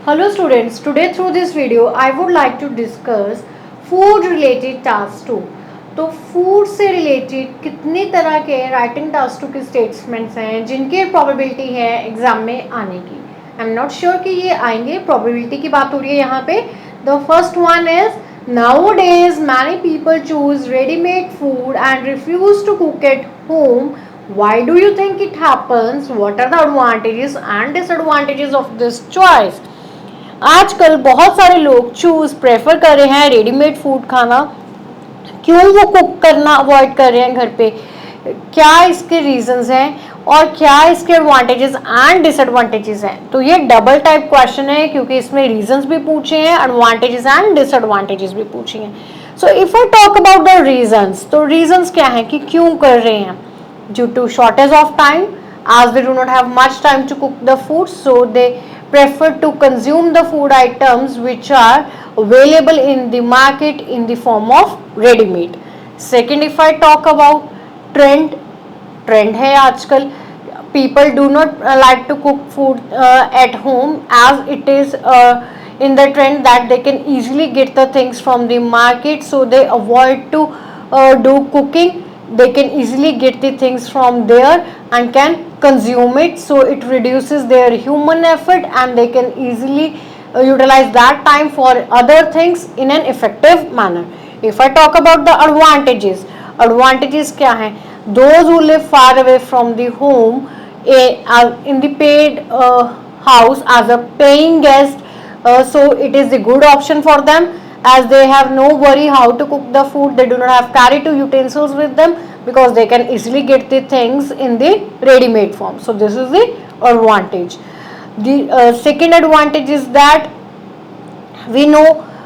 Hello students, today through this video I would like to discuss food related tasks too. तो food से related कितने तरह के writing task to के statements हैं जिनकी प्रोबेबिलिटी है एग्जाम में आने की. आई एम नॉट श्योर कि ये आएंगे, प्रोबेबिलिटी की बात हो रही है यहाँ पे. The first one is nowadays many people choose ready-made food and refuse to cook at home. Why do you think it happens? What are the advantages and disadvantages of this choice? आजकल बहुत सारे लोग prefer कर रहे हैं readymade food खाना. क्यों वो कुक करना अवॉइड कर रहे हैं घर पे? क्या इसके रीजंस हैं और क्या इसके एडवांटेजेस एंड डिसएडवांटेजेस हैं? तो ये डबल टाइप क्वेश्चन है क्योंकि इसमें रीजंस भी पूछे हैं, एडवांटेजेस एंड डिसएडवांटेजेस भी पूछे हैं. So if I talk about the reasons, तो रीजंस क्या है कि क्यों कर रहे हैं? Due to shortage of time, as they do not have much time to cook the food, so they prefer to consume the food items which are available in the market in the form of ready made. Second, if I talk about trend है आजकल. People do not like to cook food at home as it is in the trend that they can easily get the things from the market, so they avoid to do cooking. They can easily get the things from there and can consume it, so it reduces their human effort and they can easily utilize that time for other things in an effective manner. If I talk about the advantages क्या हैं? Those who live far away from the home in the paid house as a paying guest, so it is a good option for them as they have no worry how to cook the food. They do not have carry to utensils with them because they can easily get the things in the ready made form. So this is the advantage. The second advantage is that we know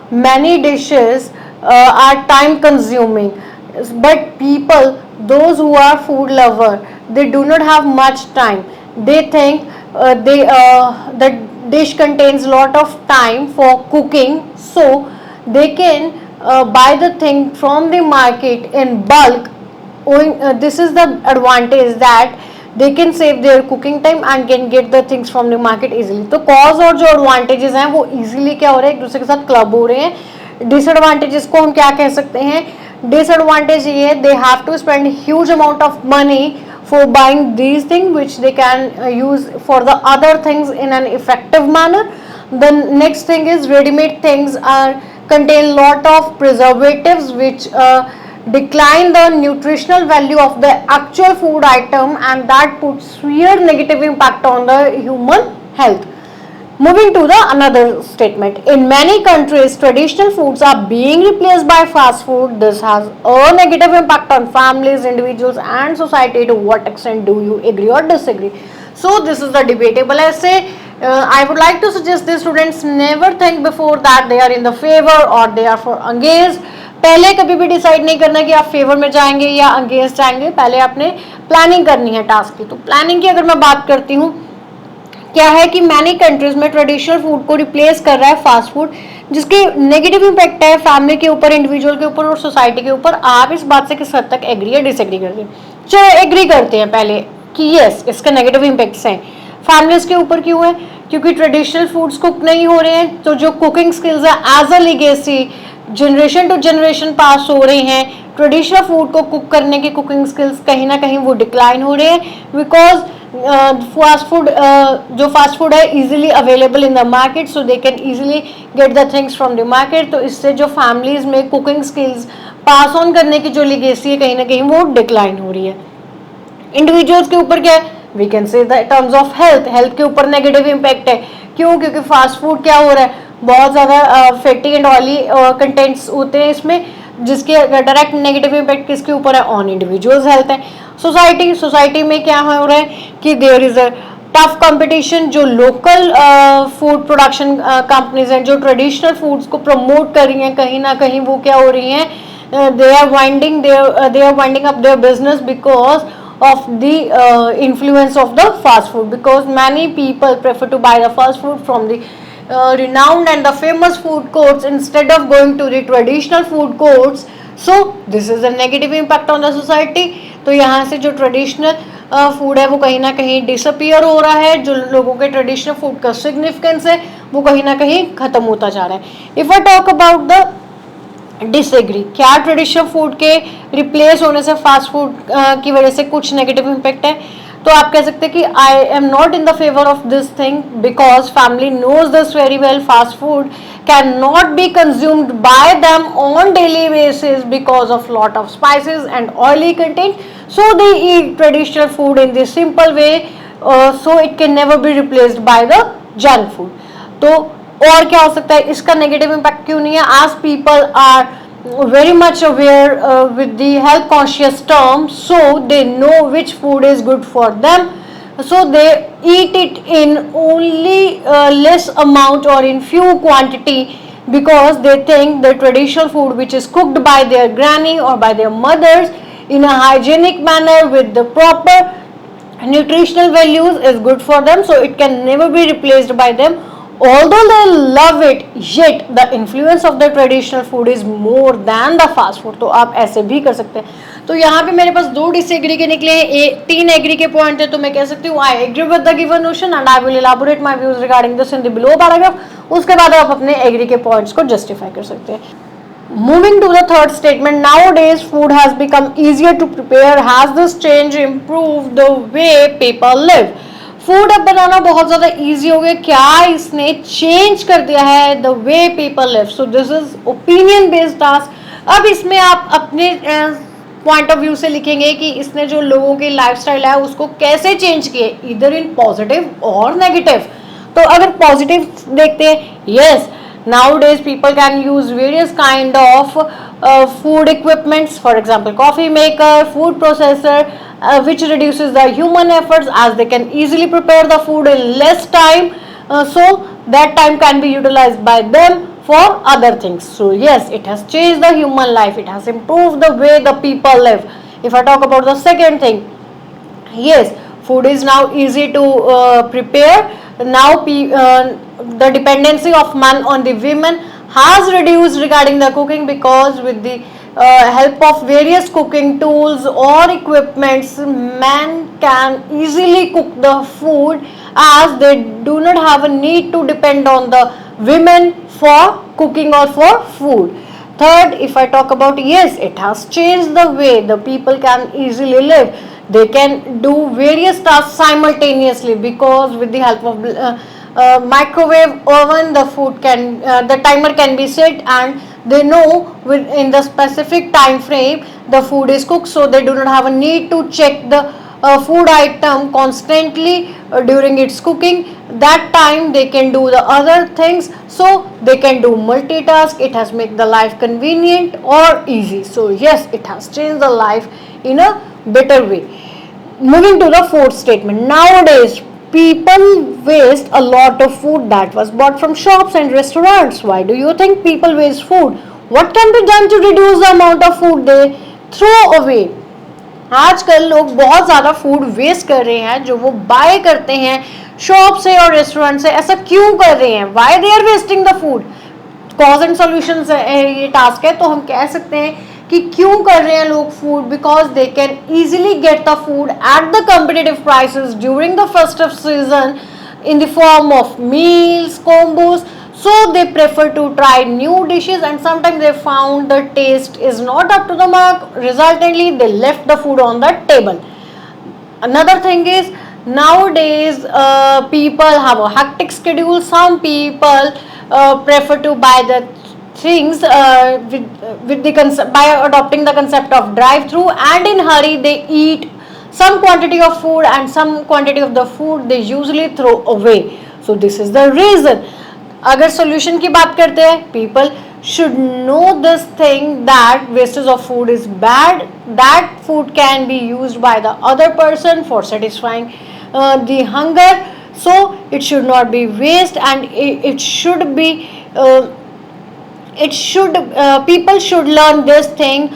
many dishes are time consuming, but people, those who are food lover, they do not have much time. They think the dish contains lot of time for cooking, so they can buy the thing from the market in bulk. This is the advantage that they can save their cooking time and can get the things from the market easily. तो cause और जो advantages हैं वो easily क्या हो रहे हैं, एक दूसरे के साथ क्लब हो रहे हैं. डिसएडवांटेजेस को हम क्या कह सकते हैं? डिसएडवांटेज ये है, they have to spend huge amount of money for buying these things which they can use for the other things in an effective manner. The next thing is ready-made things contain lot of preservatives which decline the nutritional value of the actual food item, and that puts severe negative impact on the human health. Moving to the another statement, in many countries traditional foods are being replaced by fast food. This has a negative impact on families, individuals and society. To what extent do you agree or disagree? So this is the debatable essay. I would like to suggest the students never think before that they are in the favor or they are for against. पहले कभी भी decide नहीं करना कि आप favour में जाएंगे या अगेंस्ट जाएंगे. पहले आपने प्लानिंग करनी है टास्क की. तो प्लानिंग की अगर मैं बात करती हूँ, क्या है कि मैनी कंट्रीज में ट्रेडिशनल फूड को रिप्लेस कर रहा है फास्ट फूड, जिसके नेगेटिव इम्पैक्ट है फैमिली के ऊपर, इंडिविजुअल के ऊपर और सोसाइटी के ऊपर. आप इस बात से किस हद तक एग्री या डिसएग्री करते हैं? चलो एग्री करते हैं पहले कि यस, इसका नेगेटिव इम्पैक्ट्स हैं. फैमिलीज के ऊपर क्यों है? क्योंकि ट्रेडिशनल फूड्स कुक नहीं हो रहे हैं, तो जो कुकिंग स्किल्स है as a legacy generation to generation pass हो रहे हैं. ट्रेडिशनल फूड को कुक करने की कुकिंग स्किल्स कहीं ना कहीं वो डिक्लाइन हो रहे हैं बिकॉज फास्ट फूड जो फास्ट फूड है easily available in the market, so they can easily get the things from the market. तो इससे जो फैमिलीज में कुकिंग स्किल्स पास ऑन करने की जो लेगेसी है कहीं ना कहीं वो डिक्लाइन हो रही है. इंडिविजुअल्स के ऊपर क्या है? We can say the terms of health के ऊपर नेगेटिव इम्पैक्ट है. क्यों? क्योंकि फास्ट फूड क्या हो रहा है, बहुत ज़्यादा फैटी एंड ऑयली कंटेंट्स होते हैं इसमें, जिसके डायरेक्ट नेगेटिव इम्पैक्ट किसके ऊपर है? ऑन इंडिविजुअल्स हेल्थ है. सोसाइटी में क्या हो रहा है कि there is a tough competition. जो लोकल फूड प्रोडक्शन कंपनीज हैं जो ट्रेडिशनल फूड्स को प्रमोट कर रही हैं, कहीं ना कहीं वो क्या हो रही हैं, they are winding up their business because of the influence of the fast food, because many people prefer to buy the fast food from the renowned and the famous food courts instead of going to the traditional food courts. So this is a negative impact on the society. तो यहाँ से जो traditional food है वो कहीं ना कहीं disappear हो रहा है. जो लोगों के ट्रेडिशनल फूड का सिग्निफिकेंस है वो कहीं ना कहीं खत्म होता जा रहा है। If I talk about the disagree, क्या ट्रेडिशनल फूड के रिप्लेस होने से फास्ट फूड की वजह से कुछ नेगेटिव इम्पैक्ट है? तो आप कह सकते हैं कि I am not in the favour of this thing because family knows this very well. Fast food can not be consumed by them on daily basis because of lot of spices and oily content, so they eat traditional food in this simple way, so it can never be replaced by the junk food. तो और क्या हो सकता है, इसका negative impact क्यों नहीं है? आज people are very much aware with the health conscious term, so they know which food is good for them, so they eat it in only less amount or in few quantity, because they think the traditional food which is cooked by their granny or by their mothers in a hygienic manner with the proper nutritional values is good for them, so it can never be replaced by them. Although they love it, yet the influence of the traditional food is more than the fast food. तो आप ऐसे भी कर सकते हैं। तो यहाँ पे मेरे पास 2 डिसएग्री के निकले हैं, 3 एग्री के पॉइंट है, तो मैं कह सकती हूँ I agree with the given notion and I will elaborate my views regarding this in the below paragraph. उसके बाद आप अपने एग्री के पॉइंट्स को जस्टिफाई कर सकते हैं। Moving to the third statement, nowadays food has become easier to prepare. Has this change improved the way people live? Food अब बनाना बहुत ज़्यादा ईजी हो गया, क्या इसने चेंज कर दिया है the way people live? So this is opinion based task. अब इसमें आप अपने पॉइंट ऑफ व्यू से लिखेंगे कि इसने जो लोगों की लाइफस्टाइल है उसको कैसे चेंज किए, इधर इन पॉजिटिव और नेगेटिव। तो अगर पॉजिटिव देखते हैं, yes, nowadays people can use various kind of food equipments, for example coffee maker, food processor, which reduces the human efforts as they can easily prepare the food in less time, so that time can be utilized by them for other things. So yes, it has changed the human life, it has improved the way the people live. If I talk about the second thing, yes, food is now easy to prepare. Now the dependency of man on the women has reduced regarding the cooking, because with the help of various cooking tools or equipments, men can easily cook the food, as they do not have a need to depend on the women for cooking or for food. Third, if I talk about, yes, it has changed the way the people can easily live. They can do various tasks simultaneously, because with the help of microwave oven, the food can the timer can be set, and they know in the specific time frame the food is cooked, so they do not have a need to check the food item constantly during its cooking. That time they can do the other things, so they can do multitask. It has made the life convenient or easy. So yes, it has changed the life in a better way. Moving to the fourth statement, nowadays people waste a lot of food that was bought from shops and restaurants. Why do you think people waste food? What can be done to reduce the amount of food they throw away? आजकल लोग बहुत ज़्यादा food waste कर रहे हैं जो वो bye करते हैं शॉप से और रेस्टोरेंट से। ऐसा क्यों कर रहे हैं? Why they are wasting the food? Cause and solution ये टास्क है, तो हम कह सकते हैं कि क्यों कर रहे हैं लोग food, because they can easily get the food at the competitive prices during the festive season in the form of meals, combos, so they prefer to try new dishes, and sometimes they found the taste is not up to the mark, resultantly they left the food on the table. Another thing is, nowadays people have a hectic schedule. Some people prefer to buy the things with the concept, by adopting the concept of drive through, and in hurry they eat some quantity of food, and some quantity of the food they usually throw away. So this is the reason. अगर solution की बात करते हैं, people should know this thing that wastage of food is bad. That food can be used by the other person for satisfying the hunger. So it should not be waste, and it should be people should learn this thing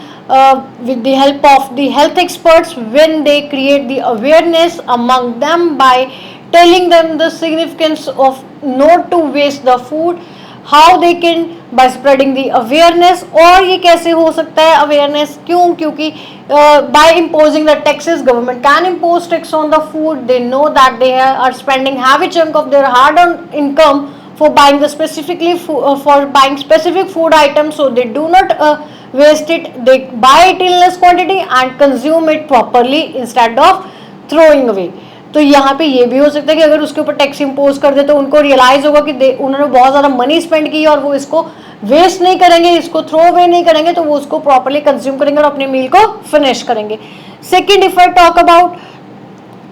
with the help of the health experts, when they create the awareness among them by telling them the significance of not to waste the food, how they can by spreading the awareness. और ये कैसे हो सकता है awareness? क्योंकि by imposing the taxes, government can impose tax on the food. They know that they are spending heavy chunk of their hard-earned income for buying the specifically for buying specific food items, so they do not waste it. They buy it in less quantity and consume it properly instead of throwing away. तो यहाँ पे ये भी हो सकता है कि अगर उसके ऊपर टैक्स इम्पोज कर दे तो उनको रियलाइज होगा कि उन्होंने बहुत ज़्यादा मनी स्पेंड की और वो इसको वेस्ट नहीं करेंगे, इसको थ्रो अवे नहीं करेंगे, तो वो उसको प्रॉपरली कंज्यूम करेंगे और अपने मील को फिनिश करेंगे. Second, if I talk about,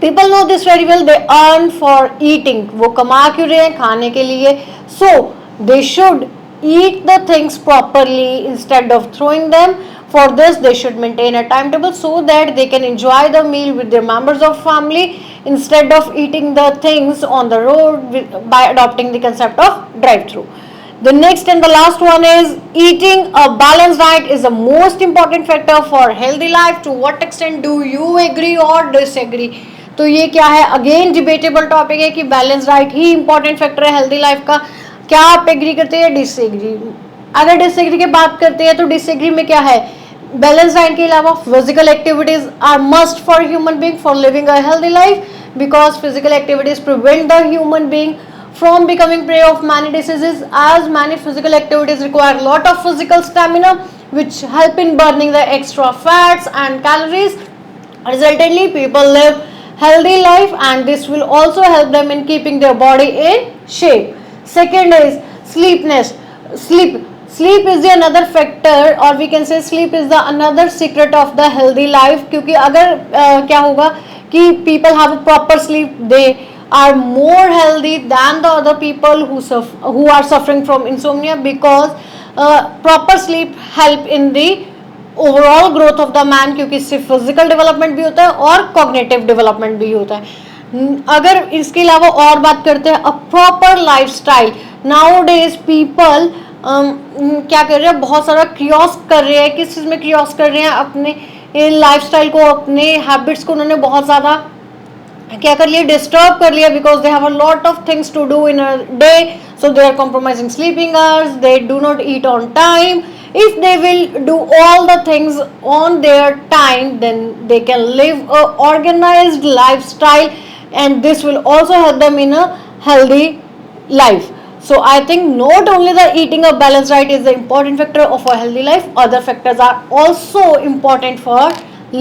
people know this very well, they earn for eating. वो कमा क्यों रहे हैं? खाने के लिए. So they should eat the things properly instead of throwing them. For this they should maintain a timetable so that they can enjoy the meal with their members of family instead of eating the things on the road by adopting the concept of drive through. The next and the last one is eating a balanced diet is the most important factor for healthy life. To what extent do you agree or disagree? तो ये क्या है? Again debatable topic है कि balance diet ही important factor है healthy life का. क्या आप एग्री करते हैं, डिसएग्री? अगर डिसएग्री की बात करते हैं तो डिसएग्री में क्या है? बैलेंस डाइट के अलावा physical activities are must for human being for living a healthy life, because physical activities prevent the human being from becoming prey of many diseases, as many physical activities require a lot of physical stamina which help in burning the extra fats and calories. Resultantly, people live healthy life and this will also help them in keeping their body in shape. Second is sleepness. Sleep is the another factor, or we can say sleep is the another secret of the healthy life. क्योंकि अगर क्या होगा कि people have a proper sleep, they are more healthy than the other people who are suffering from insomnia, because proper sleep help in the overall growth of the man, क्योंकि इससे physical development भी होता है और cognitive development भी होता है. अगर इसके अलावा और बात करते हैं, a proper lifestyle. Now days people क्या कर रहे हैं? बहुत सारा क्रियोस कर रहे हैं. किस चीज़ में क्रियोस कर रहे हैं? अपने लाइफस्टाइल को, अपने हैबिट्स को उन्होंने बहुत ज़्यादा क्या कर लिया? डिस्टर्ब कर लिया, because they have a lot of things to do in a day. So they are compromising sleeping hours, they do not eat on time. If they will do all the things on their time, then they can live a organized lifestyle, and this will also help them in a healthy life. So I think not only the eating a balanced diet is the important factor of a healthy life, other factors are also important for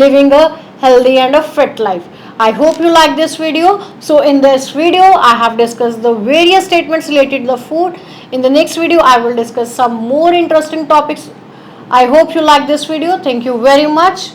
living a healthy and a fit life. I hope you like this video. So in this video I have discussed the various statements related to the food. In the next video I will discuss some more interesting topics. I hope you like this video. Thank you very much.